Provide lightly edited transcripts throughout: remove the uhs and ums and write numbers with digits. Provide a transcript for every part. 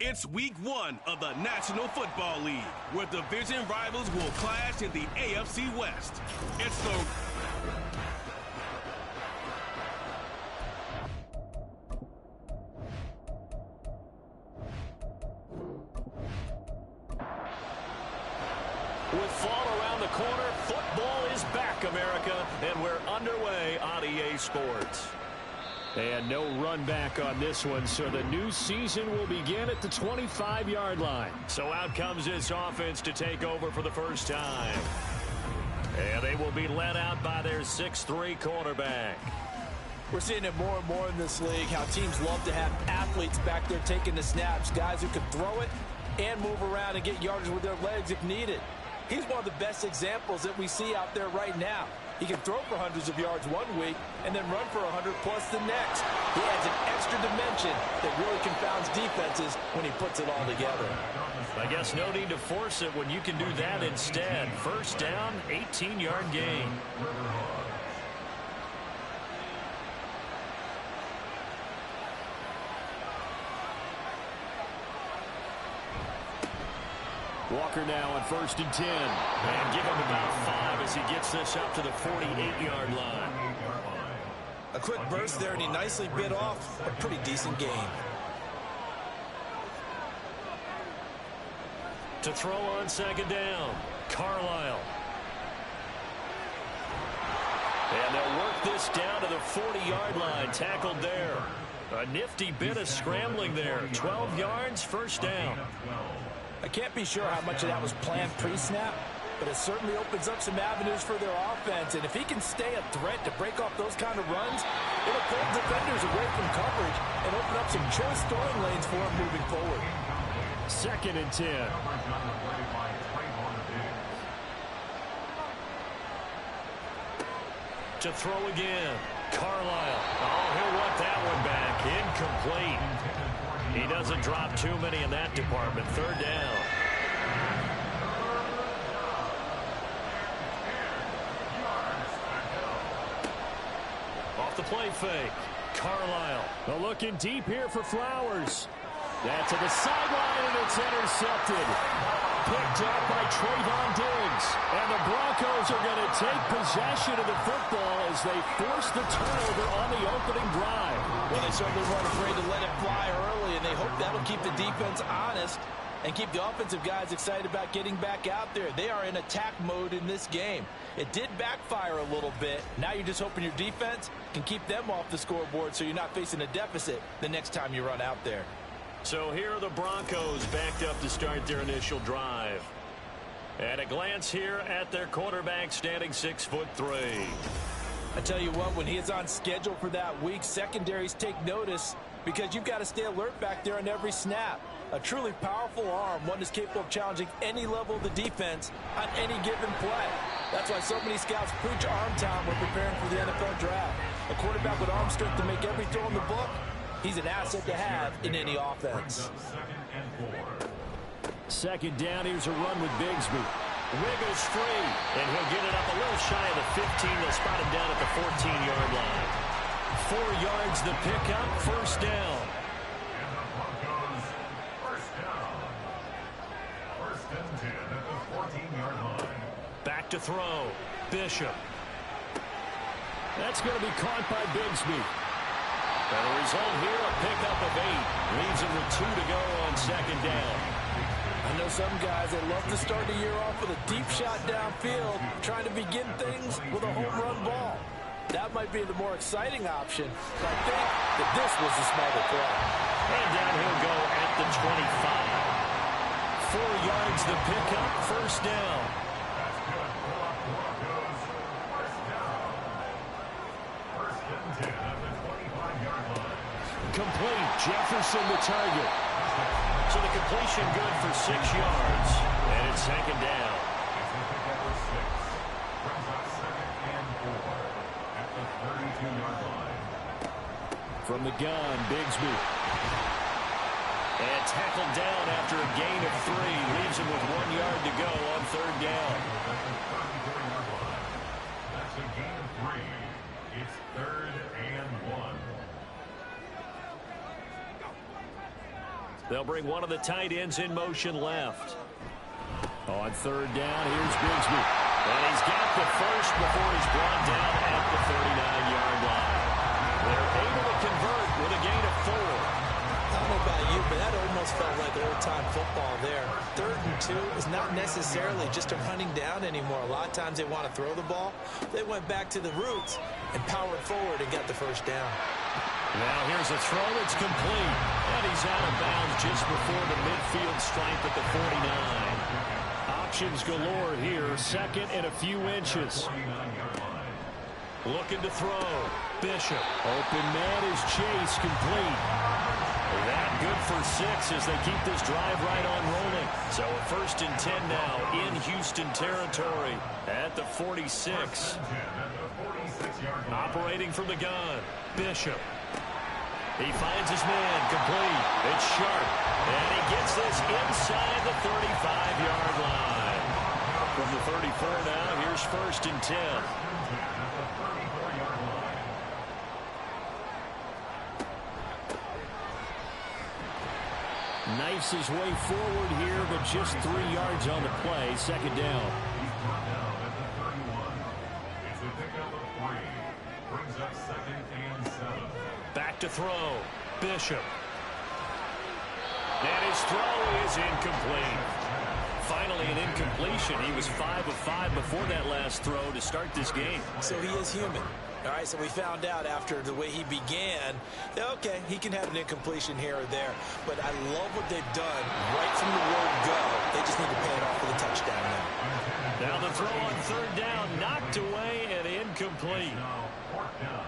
It's week 1 of the National Football League, where division rivals will clash in the AFC West. It's the With fall around the corner, football is back, America, and we're underway on EA Sports. And no run back on this one, so the new season will begin at the 25-yard line. So out comes this offense to take over for the first time. And they will be led out by their 6'3" quarterback. We're seeing it more and more in this league, how teams love to have athletes back there taking the snaps, guys who can throw it and move around and get yardage with their legs if needed. He's one of the best examples that we see out there right now. He can throw for hundreds of yards one week and then run for 100+ the next. He adds an extra dimension that really confounds defenses when he puts it all together. I guess no need to force it when you can do that instead. First down, 18-yard gain. Walker now on 1st and 10. And give him about 5 as he gets this up to the 48-yard line. A quick burst there, and he nicely bit off a pretty decent gain. To throw on 2nd down, Carlisle. And they'll work this down to the 40-yard line, tackled there. A nifty bit of scrambling there. 12 yards, first down. I can't be sure how much of that was planned pre-snap, but it certainly opens up some avenues for their offense. And if he can stay a threat to break off those kind of runs, it'll pull defenders away from coverage and open up some choice throwing lanes for him moving forward. 2nd and 10. To throw again, Carlisle. Oh, he'll want that one back. Incomplete. He doesn't drop too many in that department. 3rd down. Off the play fake. Carlisle. Looking deep here for Flowers. That's to the sideline, and it's intercepted. Picked up by Trayvon Diggs. And the Broncos are going to take possession of the football as they force the turnover on the opening drive. Well, they certainly weren't afraid to let it fly early, and they hope that'll keep the defense honest and keep the offensive guys excited about getting back out there. They are in attack mode in this game. It did backfire a little bit. Now you're just hoping your defense can keep them off the scoreboard so you're not facing a deficit the next time you run out there. So here are the Broncos backed up to start their initial drive. At a glance here at their quarterback standing 6'3". I tell you what, when he is on schedule for that week, secondaries take notice because you've got to stay alert back there on every snap. A truly powerful arm, one that's capable of challenging any level of the defense on any given play. That's why so many scouts preach arm time when preparing for the NFL draft. A quarterback with arm strength to make every throw in the book, he's an asset to have in any offense. 2nd down, here's a run with Bigsby. Wiggles free, and he'll get it up a little shy of the 15. They'll spot him down at the 14-yard line. 4 yards the pickup, 1st down. Back to throw, Bishop. That's going to be caught by Bigsby. And the result here, a pickup of 8. Leaves him with 2 to go on 2nd down. I know some guys that love to start the year off with a deep shot downfield, trying to begin things with a home run ball. That might be the more exciting option, but I think that this was the smarter throw. And down he'll go at the 25. 4 yards the pickup, 1st down. Complete, Jefferson the target. So the completion good for 6 yards. And it's 2nd down. From the gun, Bigsby. And tackled down after a gain of 3. Leaves him with 1 yard to go on 3rd down. That's a gain of 3. It's 3rd and 1. They'll bring one of the tight ends in motion left. On third down, here's Bigsby. And he's got the first before he's brought down at the 39-yard line. They're able to convert with a gain of 4. I don't know about you, but that almost felt like old-time football there. 3rd and 2 is not necessarily just a running down anymore. A lot of times they want to throw the ball. They went back to the roots and powered forward and got the first down. Now here's a throw. It's complete. And he's out of bounds just before the midfield stripe at the 49. Options galore here. 2nd and a few inches. Looking to throw. Bishop. Open man is Chase, complete. That good for 6 as they keep this drive right on rolling. So a 1st and 10 now in Houston territory at the 46. Operating from the gun. Bishop. He finds his man, complete. It's Sharp. And he gets this inside the 35-yard line. From the 34 now, here's 1st and 10. Knifes his way forward here, but just 3 yards on the play. 2nd down. He's brought down at the 31. It's a pickup of 3. Brings up 2nd and 7. Back to throw. Bishop. And his throw is incomplete. Finally an incompletion. He was 5 of 5 before that last throw to start this game. So he is human. All right, so we found out after the way he began, okay, he can have an incompletion here or there. But I love what they've done right from the word go. They just need to pay it off for the touchdown now. Now the throw on 3rd down, knocked away and incomplete. Now, 4th down.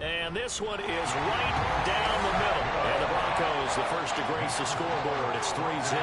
And this one is right down the middle. And the Broncos, the first to grace the scoreboard. It's 3-0.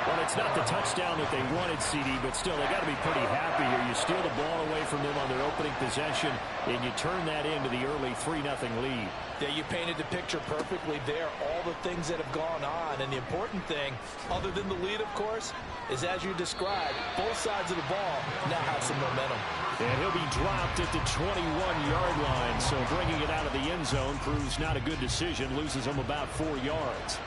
Well, it's not the touchdown that they wanted, CD, but still, they got to be pretty happy here. You steal the ball away from them on their opening possession, and you turn that into the early 3-0 lead. Yeah, you painted the picture perfectly there, all the things that have gone on. And the important thing, other than the lead, of course, is as you described, both sides of the ball now have some momentum. And he'll be dropped at the 21-yard line, so bringing it out of the end zone proves not a good decision, loses him about 4 yards.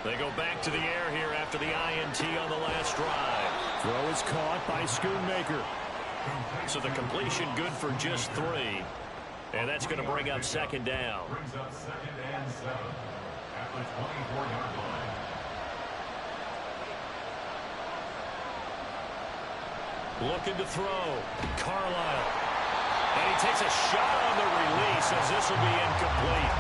They go back to the air here after the INT on the last drive. Throw is caught by Schoonmaker. So the completion good for just 3. And that's going to bring up 2nd down. Brings up 2nd and 7 at the 24-yard line. Looking to throw. Carlisle. And he takes a shot on the release as this will be incomplete.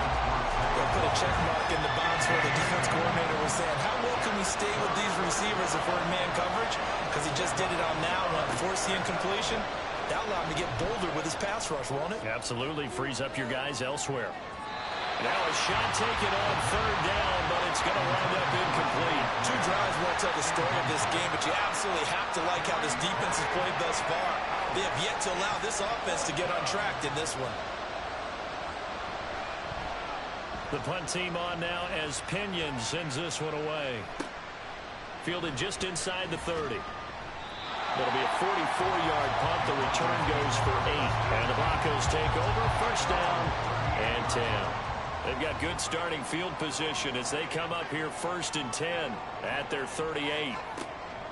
They'll put a check mark in the box where the defense coordinator was saying, how well can we stay with these receivers if we're in man coverage? Because he just did it on that one. Force the incompletion. That allowed him to get bolder with his pass rush, won't it? Absolutely. Frees up your guys elsewhere. Now a shot taken on 3rd down, but it's going to wind up incomplete. 2 drives won't tell the story of this game, but you absolutely have to like how this defense has played thus far. They have yet to allow this offense to get untracked in this one. The punt team on now as Pinion sends this one away. Fielded just inside the 30. That'll be a 44-yard punt. The return goes for 8. And the Broncos take over. 1st down and 10. They've got good starting field position as they come up here 1st and 10 at their 38.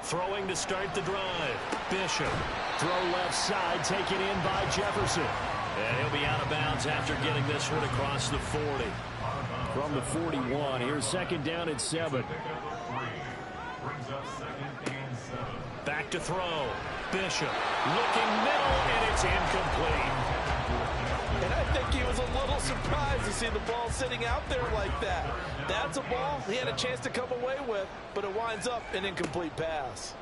Throwing to start the drive. Bishop. Throw left side, taken in by Jefferson. And he'll be out of bounds after getting this one across the 40. From the 41, here's 2nd down and 7. Brings up 2nd and 7. Back to throw. Bishop looking middle, and it's incomplete. And I think he was a little surprised to see the ball sitting out there like that. That's a ball he had a chance to come away with, but it winds up an incomplete pass.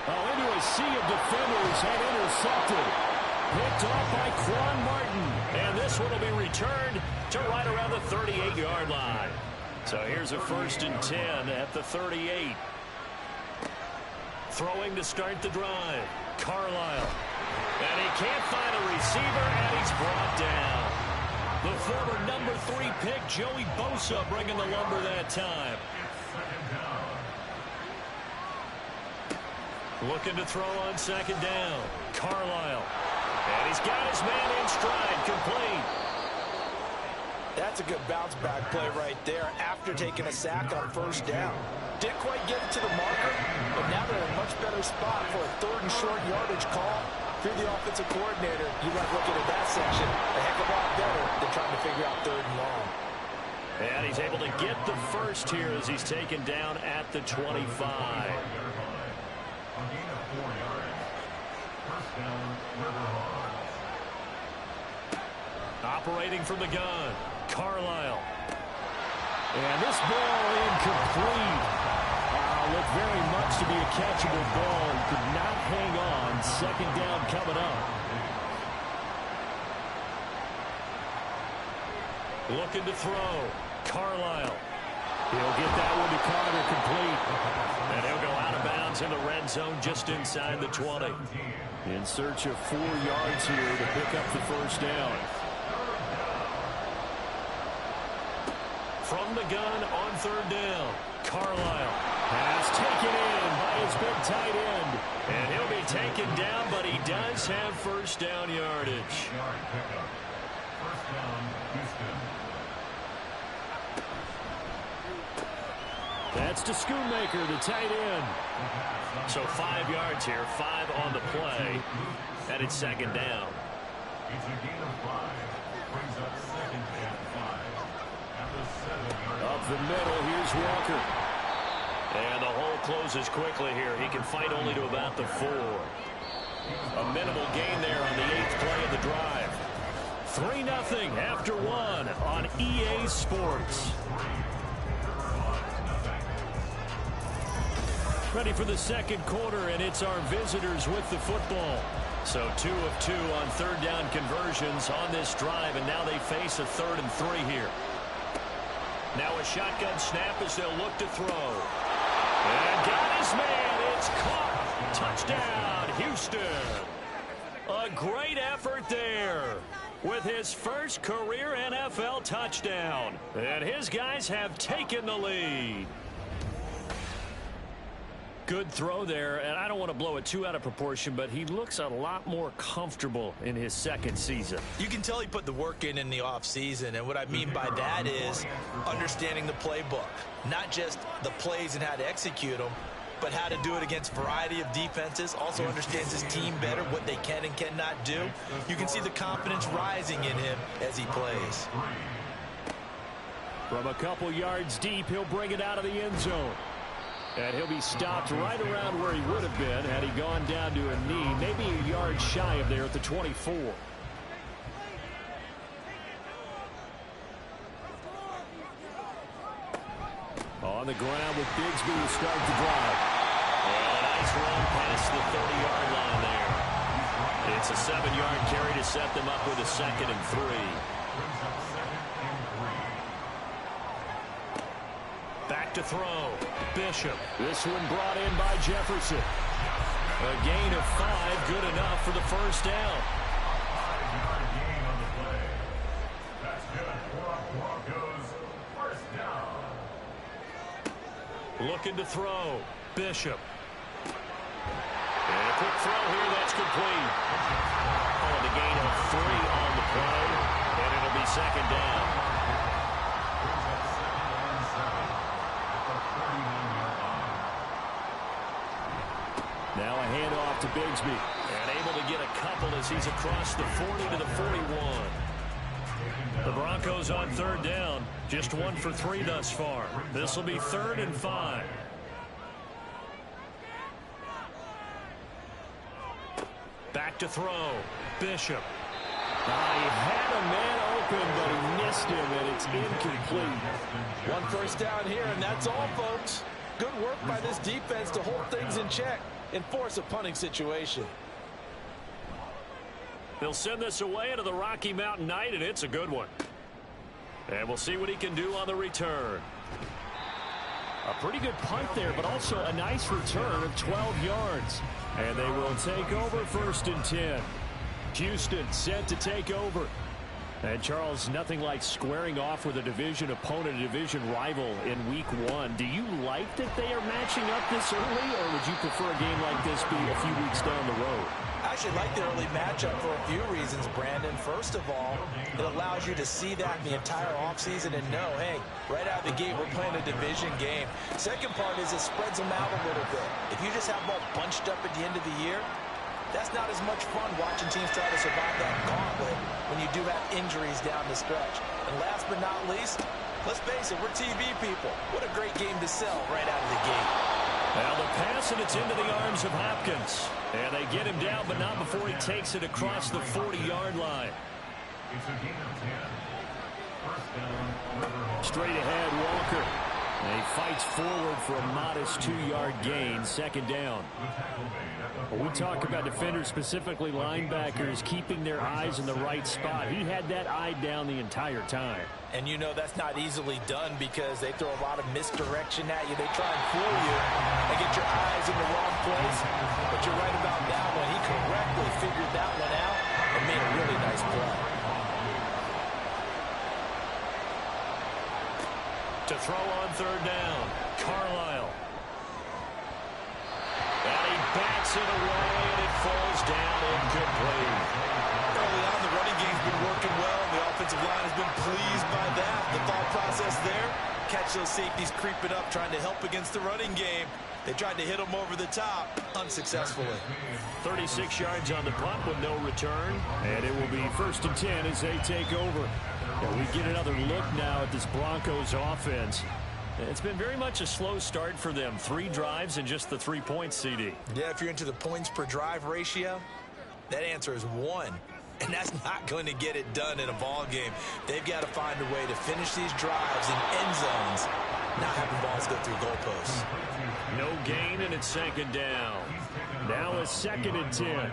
Into a sea of defenders and intercepted. Picked off by Quan Martin. And this one will be returned to right around the 38-yard line. So here's a 1st and 10 at the 38. Throwing to start the drive. Carlisle. And he can't find a receiver, and he's brought down. The former number 3 pick, Joey Bosa, bringing the lumber that time. Looking to throw on second down. Carlisle. And he's got his man in stride, complete. That's a good bounce back play right there after taking a sack on first down. Didn't quite get it to the marker, but now they're in a much better spot for a 3rd and short yardage call. If you're the offensive coordinator, you like looking at that section a heck of a lot better than trying to figure out 3rd and long. And he's able to get the first here as he's taken down at the 25. Operating from the gun, Carlisle. And this ball incomplete. Looked very much to be a catchable ball. Could not hang on. Second down coming up. Looking to throw. Carlisle. He'll get that one to Carter, complete. And he'll go out of bounds in the red zone just inside the 20. In search of 4 yards here to pick up the first down. From the gun on 3rd down. Carlisle has taken in by his big tight end. And he'll be taken down, but he does have first down yardage. First down, Houston. That's to Schoonmaker, the tight end. So 5 yards here, 5 on the play. And it's second down. It's a gain of 5. Brings up 2nd and 5. At the 7-yard line. Up the middle, here's Walker. And the hole closes quickly here. He can fight only to about the 4. A minimal gain there on the 8th play of the drive. 3-0 after 1 on EA Sports. Ready for the second quarter, and it's our visitors with the football. So 2 of 2 on 3rd down conversions on this drive, and now they face a 3rd and 3 here. Now a shotgun snap as they'll look to throw. And got his man. It's caught. Touchdown, Houston. A great effort there with his first career NFL touchdown. And his guys have taken the lead. Good throw there, and I don't want to blow it too out of proportion, but he looks a lot more comfortable in his second season. You can tell he put the work in the offseason, and what I mean by that is understanding the playbook. Not just the plays and how to execute them, but how to do it against a variety of defenses. Also understands his team better, what they can and cannot do. You can see the confidence rising in him as he plays. From a couple yards deep, he'll bring it out of the end zone. And he'll be stopped right around where he would have been had he gone down to a knee, maybe a yard shy of there at the 24. On the ground with Bigsby to start the drive. And a nice run past the 30-yard line there. It's a 7-yard carry to set them up with a 2nd and 3. Back to throw. Bishop. This one brought in by Jefferson. A gain of 5, good enough for the first down. 5-yard gain on the play. That's good for Broncos. First down. Looking to throw. Bishop. And a quick throw here. That's complete. Oh, the gain of 3 on the play. And it'll be second down. Now a handoff to Bigsby. And able to get a couple as he's across the 40 to the 41. The Broncos on 3rd down. Just 1 for 3 thus far. This will be 3rd and 5. Back to throw. Bishop. He had a man open, but he missed him, and it's incomplete. 1 first down here, and that's all, folks. Good work by this defense to hold things in check and force a punting situation. They'll send this away into the Rocky Mountain Night, and it's a good one. And we'll see what he can do on the return. A pretty good punt there, but also a nice return of 12 yards. And they will take over 1st and 10. Houston set to take over. And Charles, nothing like squaring off with a division opponent, a division rival in week 1. Do you like that they are matching up this early, or would you prefer a game like this be a few weeks down the road? I actually like the early matchup for a few reasons, Brandon. First of all, it allows you to see that in the entire offseason and know, hey, right out of the gate, we're playing a division game. Second part is it spreads them out a little bit. If you just have them all bunched up at the end of the year, that's not as much fun watching teams try to survive that gauntlet when you do have injuries down the stretch. And last but not least, let's face it, we're TV people. What a great game to sell right out of the gate. Now the pass, and it's into the arms of Hopkins. And they get him down, but not before he takes it across the 40-yard line. It's a gain of 10. First down. Straight ahead, Walker. And he fights forward for a modest 2-yard gain, second down. We talk about defenders, specifically linebackers, keeping their eyes in the right spot. He had that eye down the entire time. And you know that's not easily done because they throw a lot of misdirection at you. They try and fool you and get your eyes in the wrong place. But you're right about that one. He correctly figured that one out and made a really nice play. To throw on third down, Carlisle. And he bats it away, and it falls down incomplete. Early on, the running game's been working well. The offensive line has been pleased by that. The thought process there, catch those safeties creeping up, trying to help against the running game. They tried to hit them over the top, unsuccessfully. 36 yards on the punt with no return, and it will be 1st and 10 as they take over. And we get another look now at this Broncos offense. It's been very much a slow start for them. 3 drives and just the 3 points, CD. Yeah, if you're into the points per drive ratio, that answer is 1. And that's not going to get it done in a ball game. They've got to find a way to finish these drives in end zones, not having balls go through goalposts. No gain, and it's second down. Now a 2nd and 10.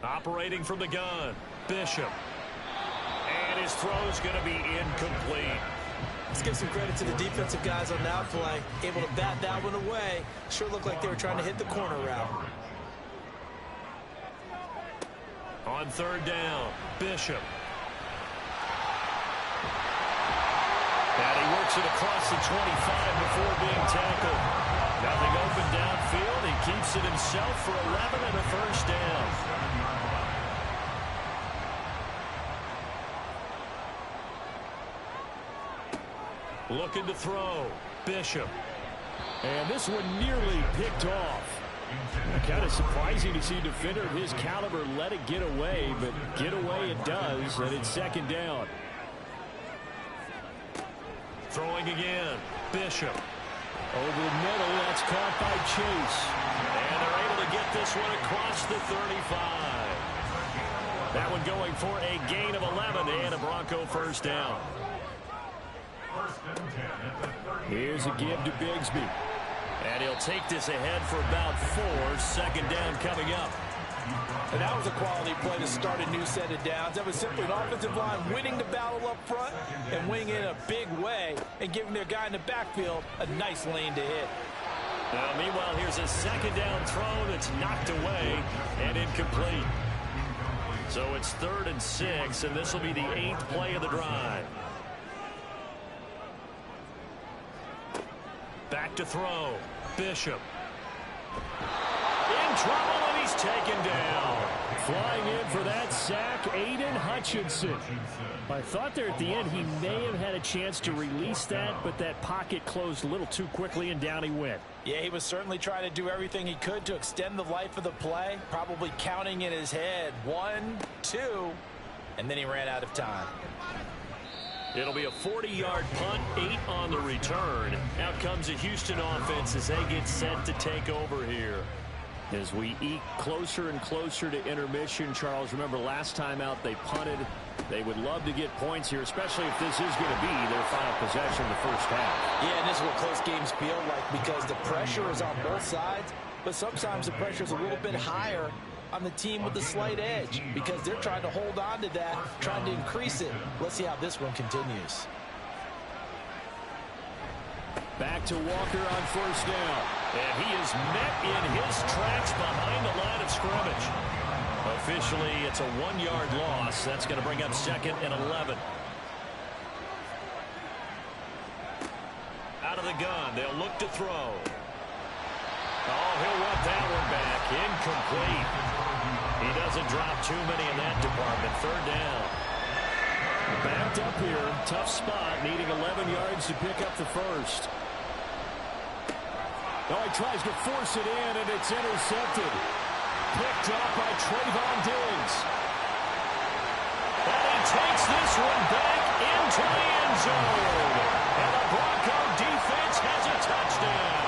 Operating from the gun, Bishop. And his throw's going to be incomplete. Let's give some credit to the defensive guys on that play. Able to bat that one away. Sure looked like they were trying to hit the corner route. On third down, Bishop. And he works it across the 25 before being tackled. Nothing open downfield. He keeps it himself for 11 and a first down. Looking to throw, Bishop. And this one nearly picked off. Kind of surprising to see a defender of his caliber let it get away, but get away it does, and it's second down. Throwing again, Bishop. Over the middle, that's caught by Chase. And they're able to get this one across the 35. That one going for a gain of 11 and a Bronco first down. Here's a give to Bigsby. And he'll take this ahead for about 4. Second down coming up. And that was a quality play to start a new set of downs. That was simply an offensive line winning the battle up front and winning in a big way and giving their guy in the backfield a nice lane to hit. Now, meanwhile, here's a second down throw that's knocked away and incomplete. So it's 3rd and 6, and this will be the 8th play of the drive. Back to throw. Bishop. In trouble, and he's taken down. Flying in for that sack, Aiden Hutchinson. I thought there at the end he may have had a chance to release that, but that pocket closed a little too quickly, and down he went. Yeah, he was certainly trying to do everything he could to extend the life of the play, probably counting in his head 1, 2, and then he ran out of time. It'll be a 40-yard punt, 8 on the return. Out comes the Houston offense as they get set to take over here. As we eke closer and closer to intermission, Charles, remember last time out they punted. They would love to get points here, especially if this is going to be their final possession in the first half. Yeah, and this is what close games feel like because the pressure is on both sides, but sometimes the pressure is a little bit higher on the team with the slight edge because they're trying to hold on to that, trying to increase it. Let's see how this one continues. Back to Walker on first down. And he is met in his tracks behind the line of scrimmage. Officially, it's a 1-yard loss. That's going to bring up 2nd and 11. Out of the gun, they'll look to throw. Oh, he'll want that one back. Incomplete. He doesn't drop too many in that department. 3rd down. Backed up here. Tough spot. Needing 11 yards to pick up the first. Oh, he tries to force it in, and it's intercepted. Picked up by Trayvon Diggs. And he takes this one back into the end zone. And the Bronco defense has a touchdown.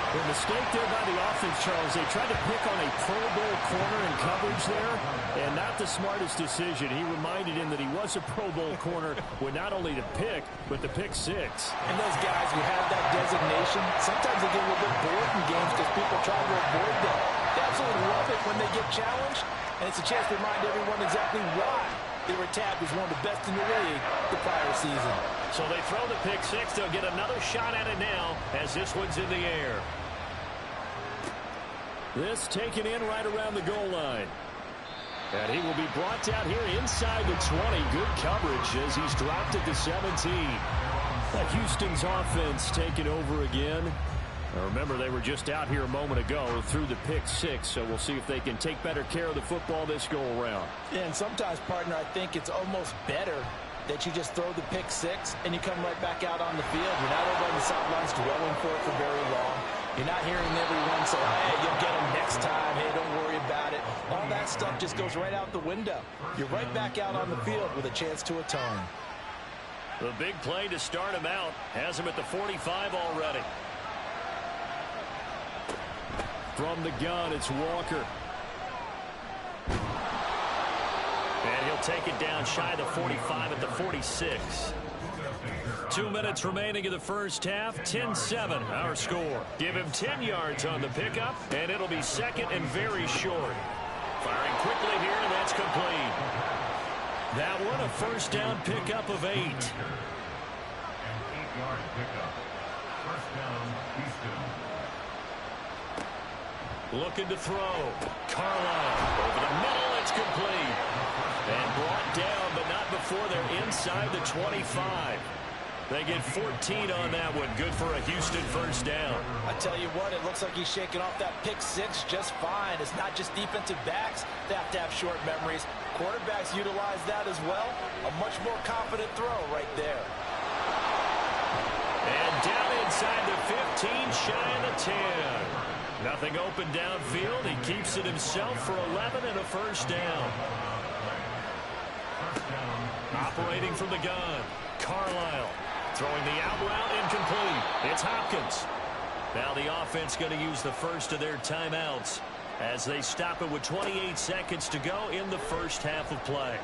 The mistake there by the offense, Charles, they tried to pick on a Pro Bowl corner in coverage there, and not the smartest decision. He reminded him that he was a Pro Bowl corner with not only the pick, but the pick 6. And those guys who have that designation, sometimes they get a little bit bored in games because people try to avoid them. They absolutely love it when they get challenged, and it's a chance to remind everyone exactly why they were tabbed as one of the best in the league the prior season. So they throw the pick 6. They'll get another shot at it now as this one's in the air. This taken in right around the goal line. And he will be brought down here inside the 20. Good coverage as he's dropped at the 17. Houston's offense taking over again. Now remember, they were just out here a moment ago through the pick 6, so we'll see if they can take better care of the football this go-around. Yeah, and sometimes, partner, I think it's almost better that you just throw the pick 6 and you come right back out on the field. You're not over on the sidelines dwelling for it for very long. You're not hearing everyone say, hey, you'll get them next time. Hey, don't worry about it. All that stuff just goes right out the window. You're right back out on the field with a chance to atone. The big play to start him out has him at the 45 already. From the gun, it's Walker. And he'll take it down shy of the 45 at the 46. 2 minutes remaining in the first half. 10-7 our score. Give him 10 yards on the pickup, and it'll be 2nd and very short. Firing quickly here, and that's complete. That one a first down pickup of 8. An 8-yard pickup. First down, Houston. Looking to throw. Carlisle over the middle. It's complete. And brought down, but not before they're inside the 25. They get 14 on that one. Good for a Houston first down. I tell you what, it looks like he's shaking off that pick 6 just fine. It's not just defensive backs that have to have short memories. Quarterbacks utilize that as well. A much more confident throw right there. And down inside the 15, shy of the 10. Nothing open downfield. He keeps it himself for 11 and a first down. Operating from the gun, Carlisle. Throwing the out route, incomplete. It's Hopkins. Now the offense going to use the first of their timeouts as they stop it with 28 seconds to go in the first half of play.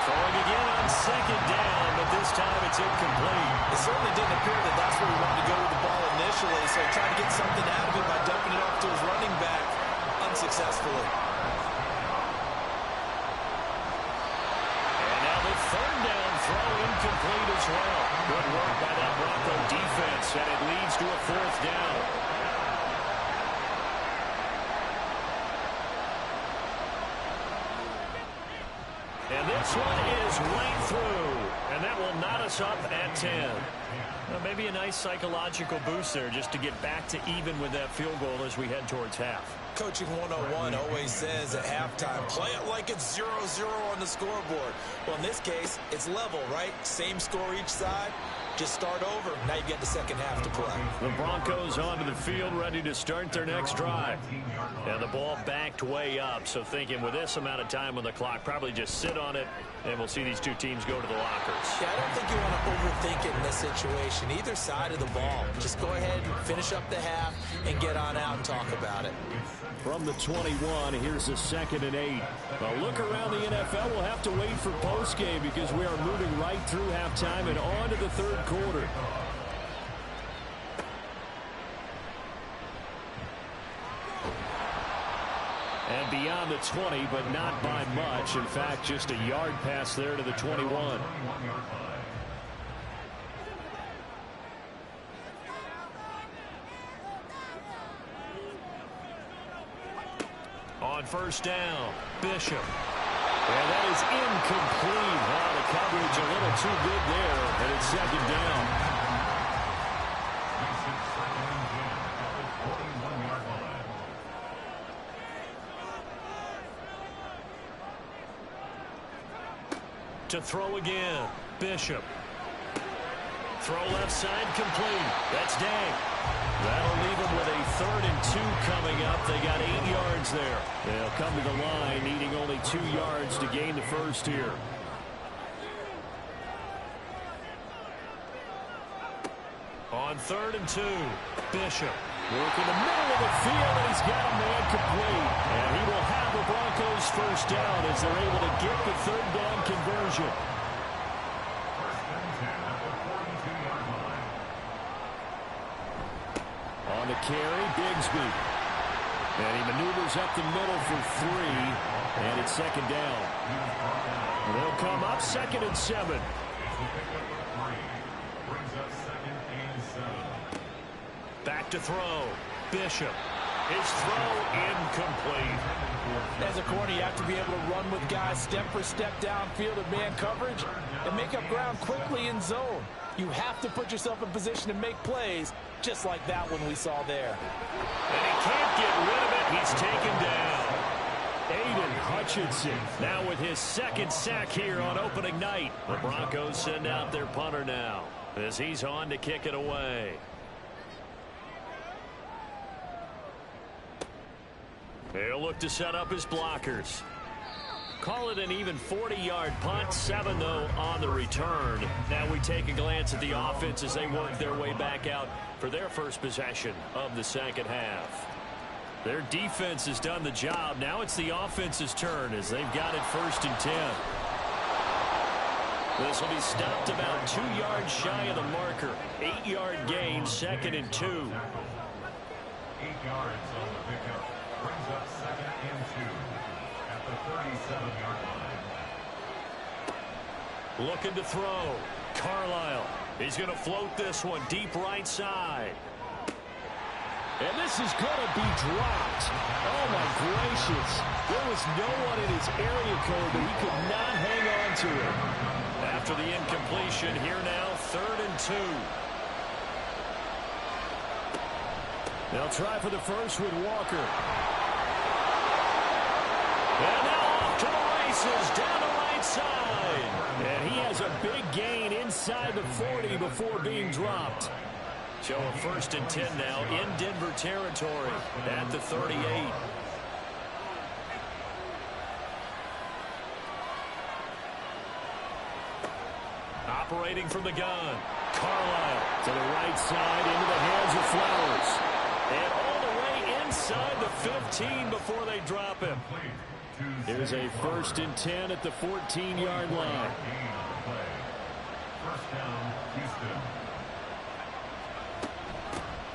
Throwing again on 2nd down, but this time it's incomplete. It certainly didn't appear that that's where he wanted to go with the ball initially, so he tried to get something out of it by dumping it off to his running back unsuccessfully. And now the 3rd down throw incomplete as well. Good work by that Bronco defense, and it leads to a 4th down. And this one is right through, and that will knot us up at 10. Well, maybe a nice psychological boost there just to get back to even with that field goal as we head towards half. Coaching 101 always says at halftime, play it like it's 0-0 on the scoreboard. Well, in this case, it's level, right? Same score each side. Just start over. Now you get the second half to play. The Broncos onto the field, ready to start their next drive. And the ball backed way up, so thinking with this amount of time on the clock, probably just sit on it, and we'll see these two teams go to the lockers. Yeah, I don't think you want to overthink it in this situation. Either side of the ball. Just go ahead and finish up the half and get on out and talk about it. From the 21, here's a 2nd and 8. A look around the NFL. We'll have to wait for postgame because we are moving right through halftime and on to the 3rd quarter. And beyond the 20, but not by much. In fact, just a yard pass there to the 21. On first down, Bishop. And that is incomplete. Wow, the coverage a little too good there, and it's second down. To throw again, Bishop. Throw left side complete. That's Day. That'll leave them with a 3rd and 2 coming up. They got 8 yards there. They'll come to the line needing only 2 yards to gain the first here. On 3rd and 2, Bishop. Working the middle of the field, and he's got a man complete. And he will have the Broncos first down as they're able to get the 3rd down conversion. On the carry, Bigsby. And he maneuvers up the middle for 3, and it's second down. They'll come up 2nd and 7. Back to throw. Bishop. His throw incomplete. As a corner, you have to be able to run with guys step for step downfield in man coverage and make up ground quickly in zone. You have to put yourself in position to make plays, just like that one we saw there. And he can't get rid of it. He's taken down. Aiden Hutchinson now with his 2nd sack here on opening night. The Broncos send out their punter now as he's on to kick it away. They'll look to set up his blockers. Call it an even 40-yard punt. 7, though, on the return. Now we take a glance at the offense as they work their way back out for their first possession of the second half. Their defense has done the job. Now it's the offense's turn as they've got it 1st and 10. This will be stopped about 2 yards shy of the marker. 8-yard gain, 2nd and 2. 8 yards on the pickup. Brings up 2nd and 2 at the 37-yard line. Looking to throw. Carlisle. He's going to float this one deep right side. And this is going to be dropped. Oh, my gracious. There was no one in his area code, but he could not hang on to it. After the incompletion, here now, 3rd and 2. They'll try for the first with Walker. And now off to the races, down the right side. And he has a big gain inside the 40 before being dropped. So a 1st and 10 now in Denver territory at the 38. Operating from the gun. Carlisle to the right side into the hands of Flowers. And all the way inside the 15 before they drop him. Here's a 1st and 10 at the 14-yard line. First down, Houston.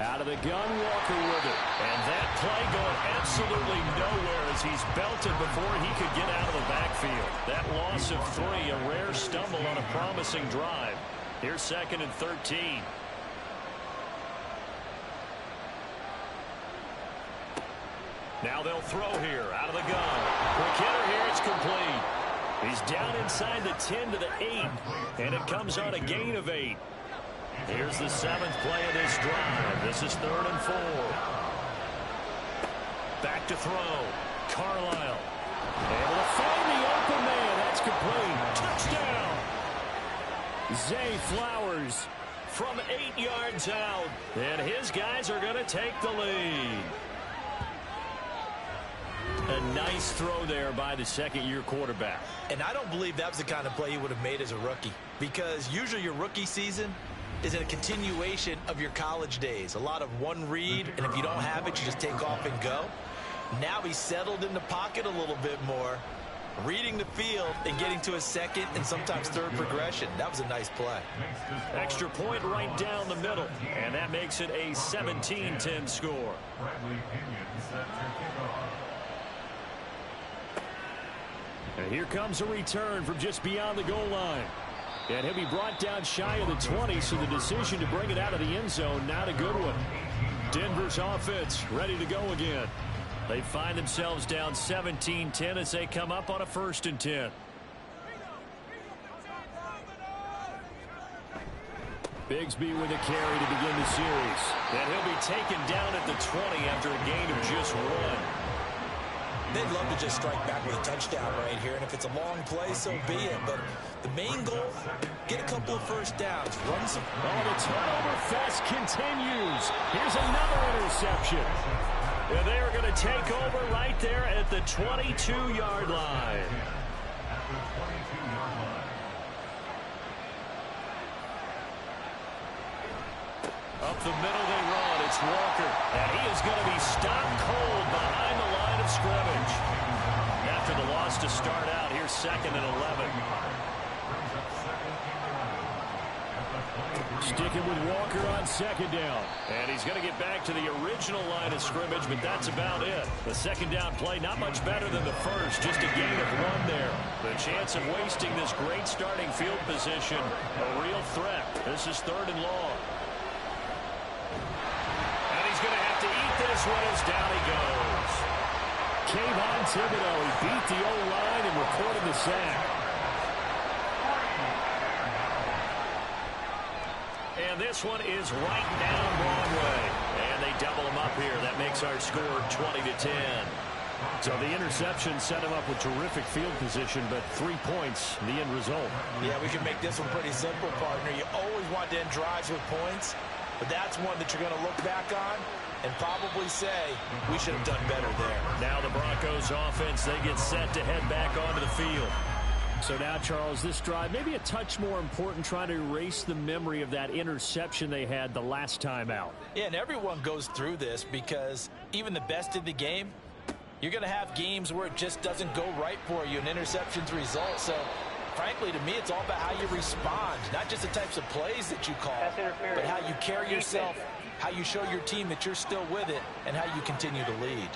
Out of the gun, Walker with it. And that play going absolutely nowhere as he's belted before he could get out of the backfield. That loss of 3, a rare stumble on a promising drive. Here's 2nd and 13. Now they'll throw here out of the gun. Quick hitter here, it's complete. He's down inside the 10 to the 8, and it comes on a gain of 8. Here's the 7th play of this drive. This is 3rd and 4. Back to throw. Carlisle. Able to find the open man. That's complete. Touchdown. Zay Flowers from 8 yards out. And his guys are going to take the lead. A nice throw there by the 2nd-year quarterback. And I don't believe that was the kind of play he would have made as a rookie, because usually your rookie season is a continuation of your college days. A lot of one read, and if you don't have it, you just take off and go. Now he's settled in the pocket a little bit more, reading the field and getting to a 2nd and sometimes 3rd progression. That was a nice play. Extra point right down the middle, and that makes it a 17-10 score. Bradley Pinion set to kick off. And here comes a return from just beyond the goal line. And he'll be brought down shy of the 20, so the decision to bring it out of the end zone, not a good one. Denver's offense ready to go again. They find themselves down 17-10 as they come up on a 1st and 10. Bigsby with a carry to begin the series. And he'll be taken down at the 20 after a gain of just 1. They'd love to just strike back with a touchdown right here, and if it's a long play, so be it. But the main goal, get a couple of first downs. Run some. Oh, the turnover fest continues. Here's another interception. And they are going to take over right there at the 22-yard line. Up the middle they run. It's Walker. And he is going to be stopped cold behind the line of scrimmage. After the loss to start out, here's 2nd and 11. Sticking with Walker on 2nd down. And he's going to get back to the original line of scrimmage, but that's about it. The 2nd down play, not much better than the first. Just a gain of 1 there. The chance of wasting this great starting field position, a real threat. This is 3rd and long. He's going to have to eat this one as down he goes. Kayvon Thibodeau, he beat the O-line and recorded the sack. And this one is right down Broadway. And they double him up here. That makes our score 20-10. So the interception set him up with terrific field position, but 3 points, the end result. Yeah, we can make this one pretty simple, partner. You always want to end drives with points. But that's one that you're going to look back on and probably say, we should have done better there. Now the Broncos offense, they get set to head back onto the field. So now, Charles, this drive, maybe a touch more important, trying to erase the memory of that interception they had the last time out. Yeah, and everyone goes through this because even the best in the game, you're going to have games where it just doesn't go right for you, and interceptions result. So frankly, to me, it's all about how you respond, not just the types of plays that you call, but how you carry yourself, how you show your team that you're still with it, and how you continue to lead.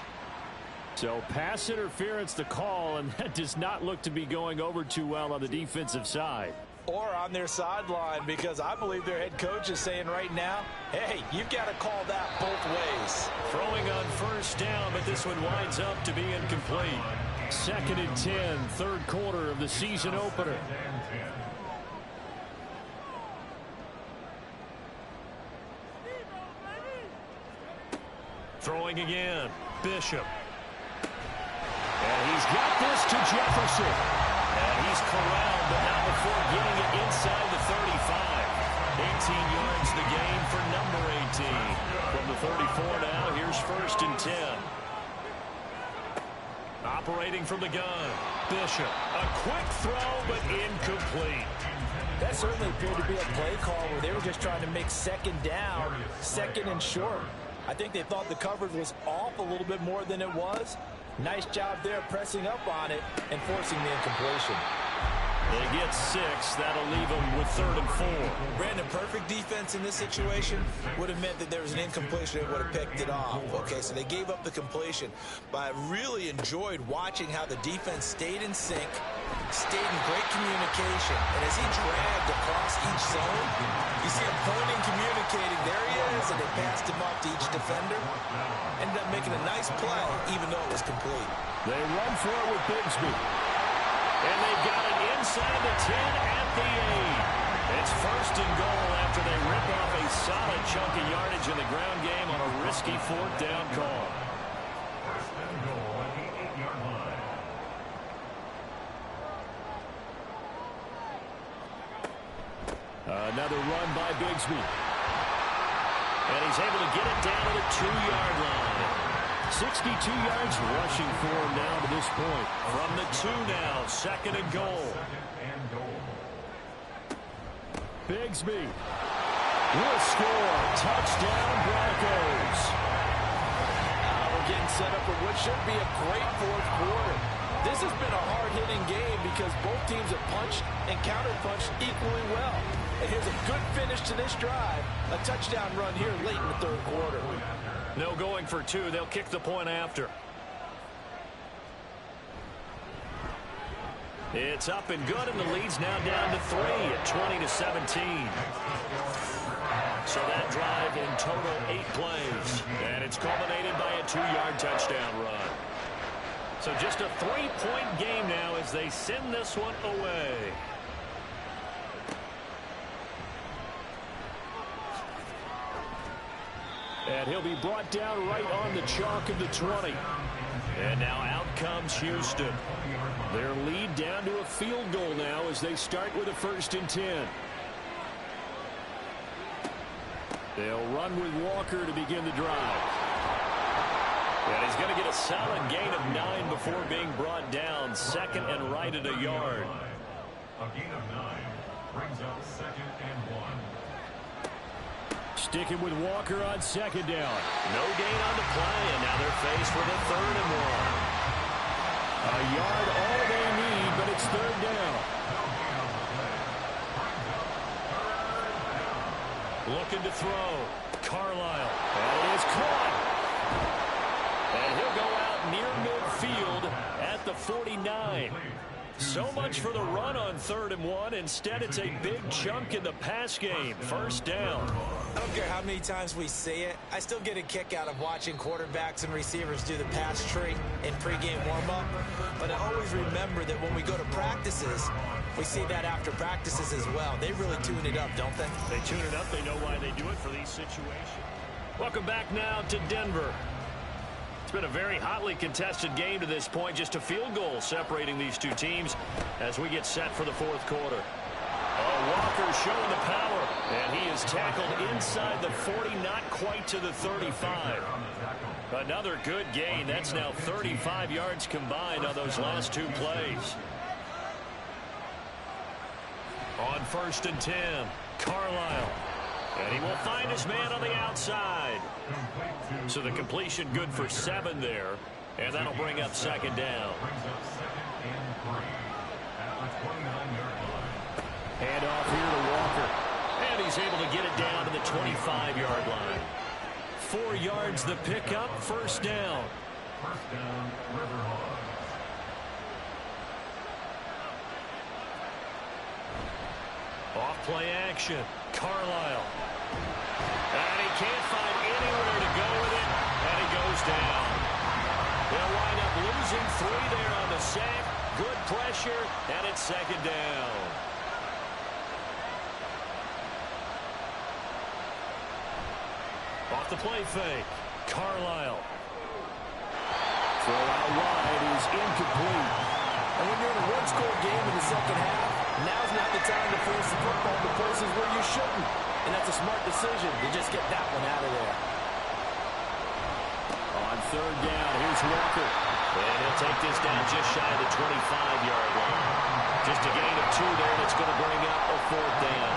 So pass interference the call, and that does not look to be going over too well on the defensive side. Or on their sideline, because I believe their head coach is saying right now, hey, you've got to call that both ways. Throwing on 1st down, but this one winds up to be incomplete. 2nd and 10, 3rd quarter of the season opener. Throwing again, Bishop. And he's got this to Jefferson. And he's corralled, but not before getting it inside the 35. 18 yards the gain for number 18. From the 34 now, here's 1st and 10. Operating from the gun, Bishop. A quick throw, but incomplete. That certainly appeared to be a play call where they were just trying to make 2nd down, 2nd and short. I think they thought the coverage was off a little bit more than it was. Nice job there pressing up on it and forcing the incompletion. They get 6. That'll leave them with 3rd and 4. Brandon, perfect defense in this situation would have meant that there was an incompletion. They would have picked it off. Okay, so they gave up the completion. But I really enjoyed watching how the defense stayed in sync, stayed in great communication. And as he dragged across each zone, you see him pointing, communicating. There he is, and they passed him off to each defender. Ended up making a nice play, even though it was complete. They run for it with Bigsby. And they've got it inside the 10 at the 8. It's 1st and goal after they rip off a solid chunk of yardage in the ground game on a risky 4th down call. 1st and goal at the 8-yard line. Another run by Bigsby. And he's able to get it down to the 2-yard line. 62 yards rushing for him now to this point. From the 2 now, 2nd and goal. Bigsby will score. Touchdown, Broncos. We're getting set up for what should be a great 4th quarter. This has been a hard-hitting game because both teams have punched and counter-punched equally well. And here's a good finish to this drive. A touchdown run here late in the 3rd quarter. No going for 2. They'll kick the point after. It's up and good, and the lead's now down to 3 at 20-17. So that drive in total 8 plays. And it's culminated by a 2-yard touchdown run. So just a 3-point game now as they send this one away. And he'll be brought down right on the chalk of the 20. And now out comes Houston. Their lead down to a field goal now as they start with a 1st and 10. They'll run with Walker to begin the drive. And he's going to get a solid gain of 9 before being brought down. 2nd and right at a yard. A gain of 9 brings up 2nd and 1. Sticking with Walker on 2nd down. No gain on the play, and now they're faced with a 3rd and 1. A yard all they need, but it's 3rd down. Looking to throw. Carlisle. And it is caught. And he'll go out near midfield at the 49. So much for the run on 3rd and 1. Instead, it's a big chunk in the pass game. 1st down. I don't care how many times we say it. I still get a kick out of watching quarterbacks and receivers do the pass tree in pregame warm-up. But I always remember that when we go to practices, we see that after practices as well. They really tune it up, don't they? They tune it up. They know why they do it for these situations. Welcome back now to Denver. It's been a very hotly contested game to this point. Just a field goal separating these two teams as we get set for the 4th quarter. Walker showing the power, and he is tackled inside the 40, not quite to the 35. Another good gain. That's now 35 yards combined on those last 2 plays. On 1st and 10, Carlisle. And he will find his man on the outside. So the completion good for 7 there, and that'll bring up 2nd down. Hand off here to Walker. And he's able to get it down to the 25-yard line. 4 yards the pickup, 1st down. 1st down, Riverhawks. Off play action. Carlisle. And he can't find anywhere to go with it. And he goes down. They'll wind up losing 3 there on the sack. Good pressure. And it's 2nd down. Off the play fake. Carlisle. Throw out wide is incomplete. And when you're in a one-score game in the 2nd half, now's not the time to force the football to places where you shouldn't. And that's a smart decision to just get that one out of there. On 3rd down, here's Walker. And he'll take this down just shy of the 25-yard line. Just a gain of 2 there that's going to bring up a 4th down.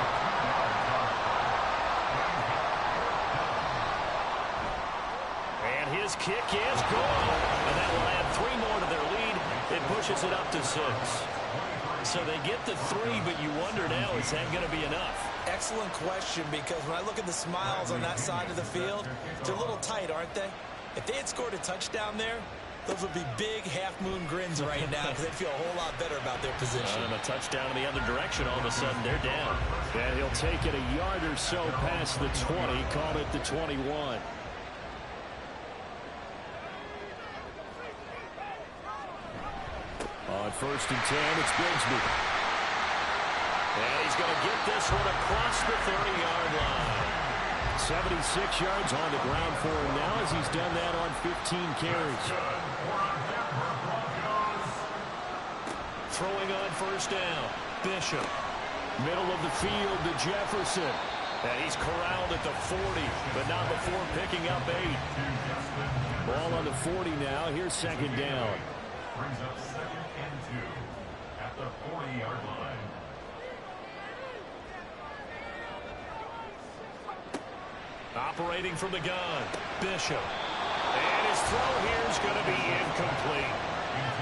And his kick is good. And that will add 3 more to their lead. It pushes it up to 6. So they get the 3, but you wonder now, is that going to be enough? Excellent question, because when I look at the smiles on that side of the field, they're a little tight, aren't they? If they had scored a touchdown there, those would be big half-moon grins right now because they'd feel a whole lot better about their position. And a touchdown in the other direction, all of a sudden they're down. And he'll take it a yard or so past the 20, call it the 21. On 1st and 10, it's Bigsby. And he's going to get this one across the 30-yard line. 76 yards on the ground for him now as he's done that on 15 carries. Throwing on 1st down. Bishop. Middle of the field to Jefferson. And he's corralled at the 40, but not before picking up 8. Ball on the 40 now. Here's 2nd down. Brings up 2nd and 2 at the 40-yard line. Operating from the gun, Bishop. And his throw here is going to be incomplete.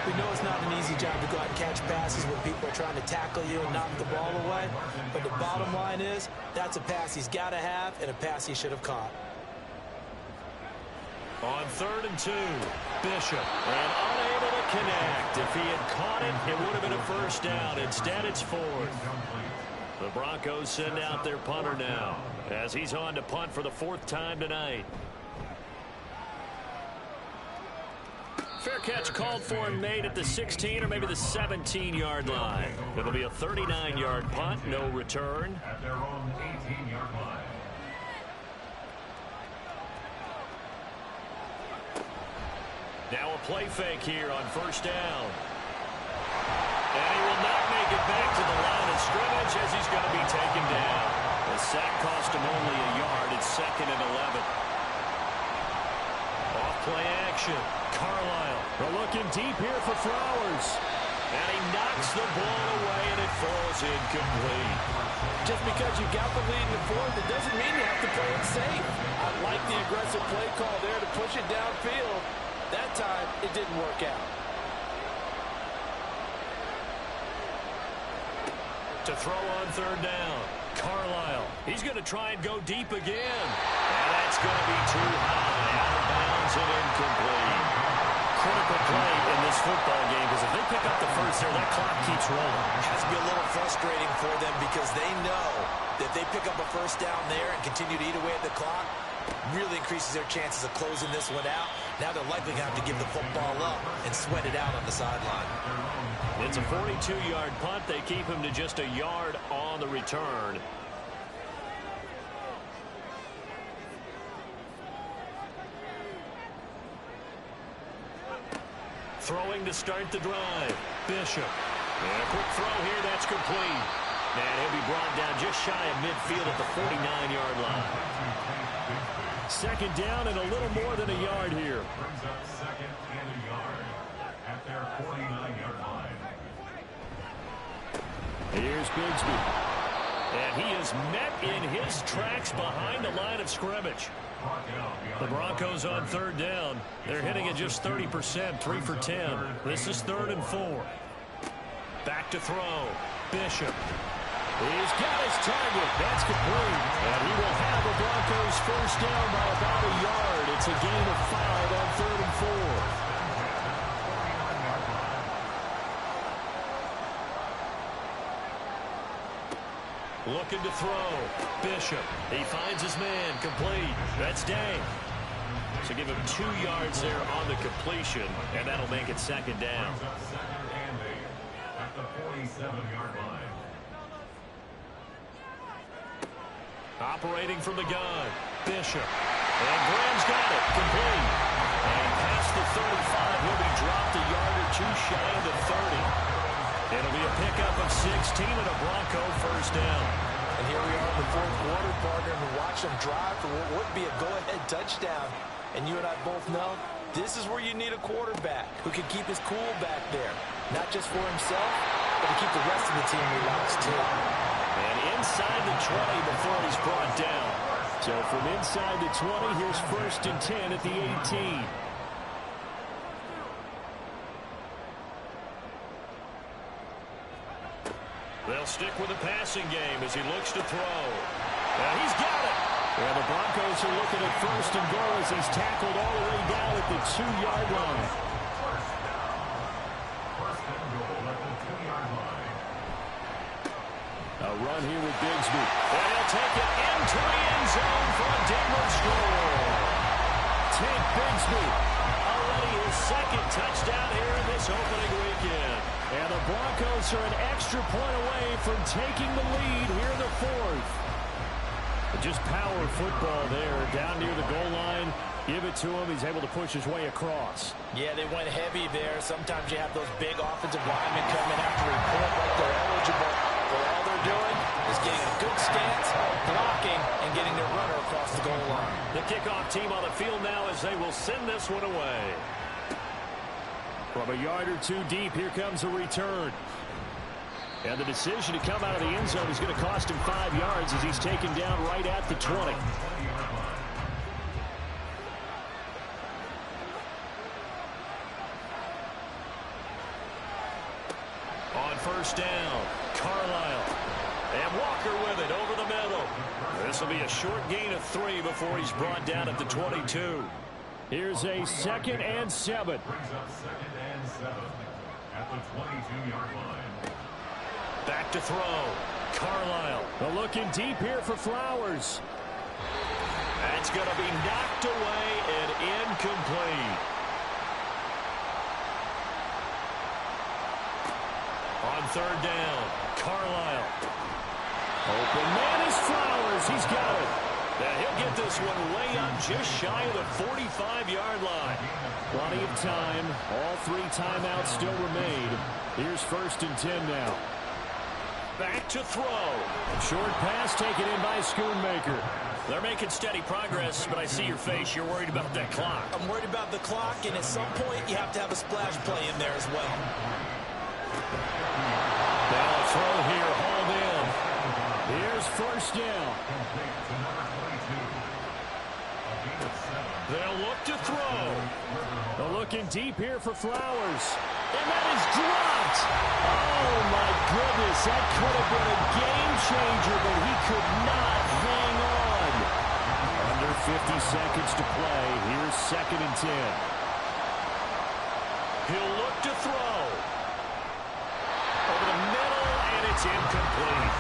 We know it's not an easy job to go out and catch passes when people are trying to tackle you and knock the ball away. But the bottom line is, that's a pass he's got to have and a pass he should have caught. On 3rd and 2, Bishop. And unable to connect. If he had caught it, it would have been a 1st down. Instead, it's 4th. The Broncos send out their punter now as he's on to punt for the 4th time tonight. Fair catch called for and made at the 16 or maybe the 17-yard line. It'll be a 39-yard punt, no return. At their own 18-yard line. Now a play fake here on 1st down. And he will not make it back to the line of scrimmage as he's going to be taken down. The sack cost him only a yard. It's 2nd and 11. Off play action. Carlisle. They're looking deep here for Flowers. And he knocks the ball away and it falls incomplete. Just because you got the lead in the 4th, it doesn't mean you have to play it safe. I like the aggressive play call there to push it downfield. That time, it didn't work out. To throw on 3rd down. Carlisle. He's going to try and go deep again. And that's going to be too high. Out of bounds and incomplete. Critical play in this football game because if they pick up the first there, that clock keeps rolling. It has to be a little frustrating for them because they know that if they pick up a 1st down there and continue to eat away at the clock, really increases their chances of closing this one out. Now they're likely going to have to give the football up and sweat it out on the sideline. It's a 42-yard punt. They keep him to just a yard on the return. Throwing to start the drive. Bishop. And a quick throw here. That's complete. And he'll be brought down just shy of midfield at the 49-yard line. 2nd down and a little more than a yard here. Brings up 2nd and a yard at their 49-yard line. Here's Bigsby. And he is met in his tracks behind the line of scrimmage. The Broncos on 3rd down. They're hitting at just 30%, 3 for 10. This is 3rd and 4. Back to throw. Bishop. He's got his target. That's complete. And he will have the Broncos 1st down by about a yard. It's a gain of 5 on 3rd and 4. Looking to throw. Bishop. He finds his man. Complete. That's Day. So give him 2 yards there on the completion, and that'll make it 2nd down. Brings up 2nd and 8 at the 47-yard line. Operating from the gun. Bishop. And Graham's got it. Complete. And past the 35, he'll be dropped a yard or 2 shy of the 30. It'll be a pickup of 16 and a Bronco 1st down. And here we are in the 4th quarter, partner, and we watch them drive for what would be a go-ahead touchdown. And you and I both know this is where you need a quarterback who can keep his cool back there. Not just for himself, but to keep the rest of the team relaxed, too. And inside the 20 before he's brought down. So from inside the 20, here's 1st and 10 at the 18. They'll stick with the passing game as he looks to throw. And he's got it. And the Broncos are looking at 1st and goal as he's tackled all the way down at the 2-yard line. First and goal at the 2-yard line. A run here with Bigsby. And he'll take it into the end zone for a Denver score. Tank Bigsby, already his 2nd touchdown here in this opening weekend. And the Broncos are an extra point away from taking the lead here in the 4th. Just power football there down near the goal line. Give it to him. He's able to push his way across. Yeah, they went heavy there. Sometimes you have those big offensive linemen coming after a point like they're eligible. But all they're doing is getting a good stance, blocking, and getting their runner across the goal line. The kickoff team on the field now as they will send this one away. From a yard or 2 deep, here comes a return. And the decision to come out of the end zone is going to cost him 5 yards as he's taken down right at the 20. On 1st down, Carlisle. And Walker with it over the middle. This will be a short gain of 3 before he's brought down at the 22. Here's a 2nd and 7. Brings up 2nd and 7 at the 22-yard line. Back to throw. Carlisle looking deep here for Flowers. That's going to be knocked away and incomplete. On third down, Carlisle. Open man is Flowers. He's got it. Now he'll get this one way up just shy of the 45-yard line. Plenty of time. All 3 timeouts still remain. Here's 1st and 10 now. Back to throw. Short pass taken in by Schoonmaker. They're making steady progress, but I see your face. You're worried about that clock. I'm worried about the clock, and at some point you have to have a splash play in there as well. Now a throw here, hauled in. Here's 1st down. They'll look to throw. They're looking deep here for Flowers. And that is dropped. Oh, my goodness. That could have been a game changer, but he could not hang on. Under 50 seconds to play. Here's 2nd and 10. He'll look to throw. Over the middle, and it's incomplete.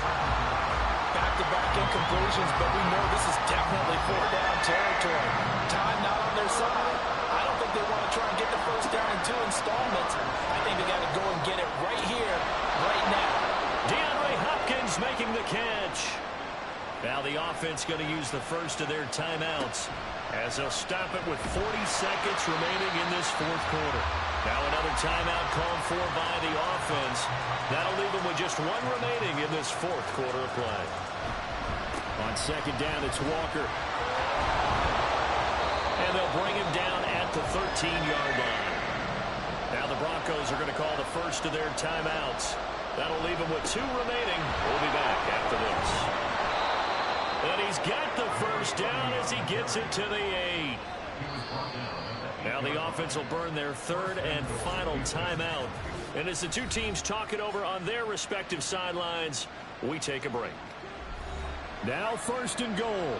Back-to-back incompletions, but we know this is definitely 4th down territory. Time not on their side. I don't think they want to try and get the 1st down in 2 installments. I think they got to go and get it right here, right now. DeAndre Hopkins making the catch. Now the offense going to use the first of their timeouts as they'll stop it with 40 seconds remaining in this 4th quarter. Now another timeout called for by the offense. That'll leave them with just 1 remaining in this 4th quarter of play. On 2nd down, it's Walker. And they'll bring him down at the 13-yard line. Now the Broncos are going to call the first of their timeouts. That'll leave them with 2 remaining. We'll be back after this. And he's got the 1st down as he gets it to the 8. Now the offense will burn their 3rd and final timeout. And as the 2 teams talk it over on their respective sidelines, we take a break. Now 1st and goal.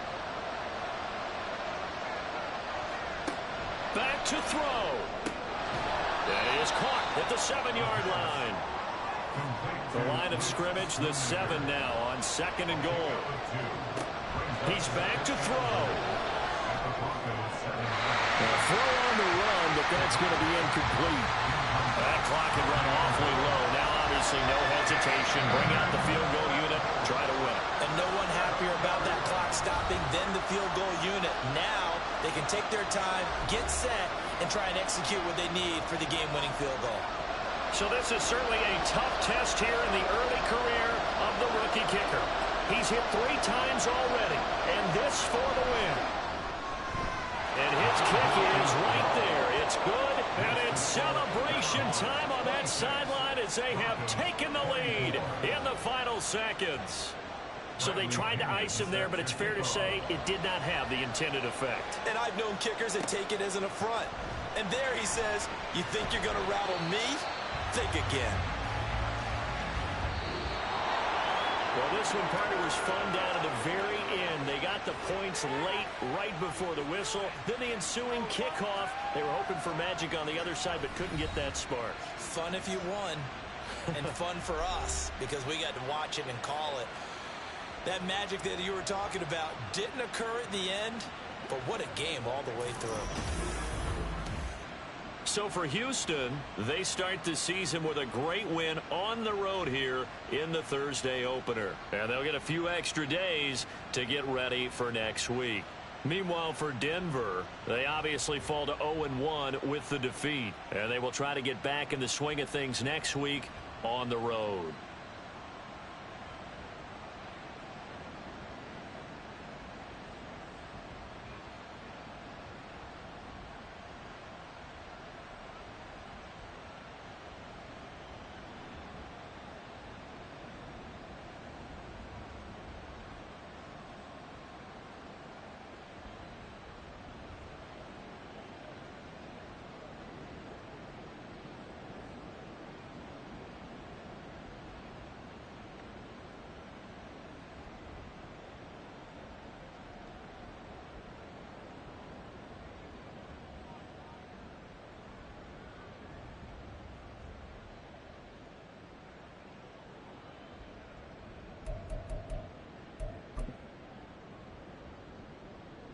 Back to throw. That is caught at the 7-yard line. The line of scrimmage, the 7 now on 2nd and goal. He's back to throw. A throw on the run, but that's going to be incomplete. That clock had run awfully low. Now, obviously, no hesitation. Bring out the field goal unit, try to win it. And no one happier about that clock stopping than the field goal unit. Now they can take their time, get set, and try and execute what they need for the game-winning field goal. So this is certainly a tough test here in the early career of the rookie kicker. He's hit 3 times already, and this for the win. And his kick is right there. It's good, and it's celebration time on that sideline as they have taken the lead in the final seconds. So they tried to ice him there, but it's fair to say it did not have the intended effect. And I've known kickers that take it as an affront. And there he says, you think you're going to rattle me? Think again. Well, this one, partner, was fun down at the very end. They got the points late, right before the whistle. Then the ensuing kickoff. They were hoping for magic on the other side, but couldn't get that spark. Fun if you won, and fun for us, because we got to watch it and call it. That magic that you were talking about didn't occur at the end, but what a game all the way through. So for Houston, they start the season with a great win on the road here in the Thursday opener. And they'll get a few extra days to get ready for next week. Meanwhile, for Denver, they obviously fall to 0-1 with the defeat. And they will try to get back in the swing of things next week on the road.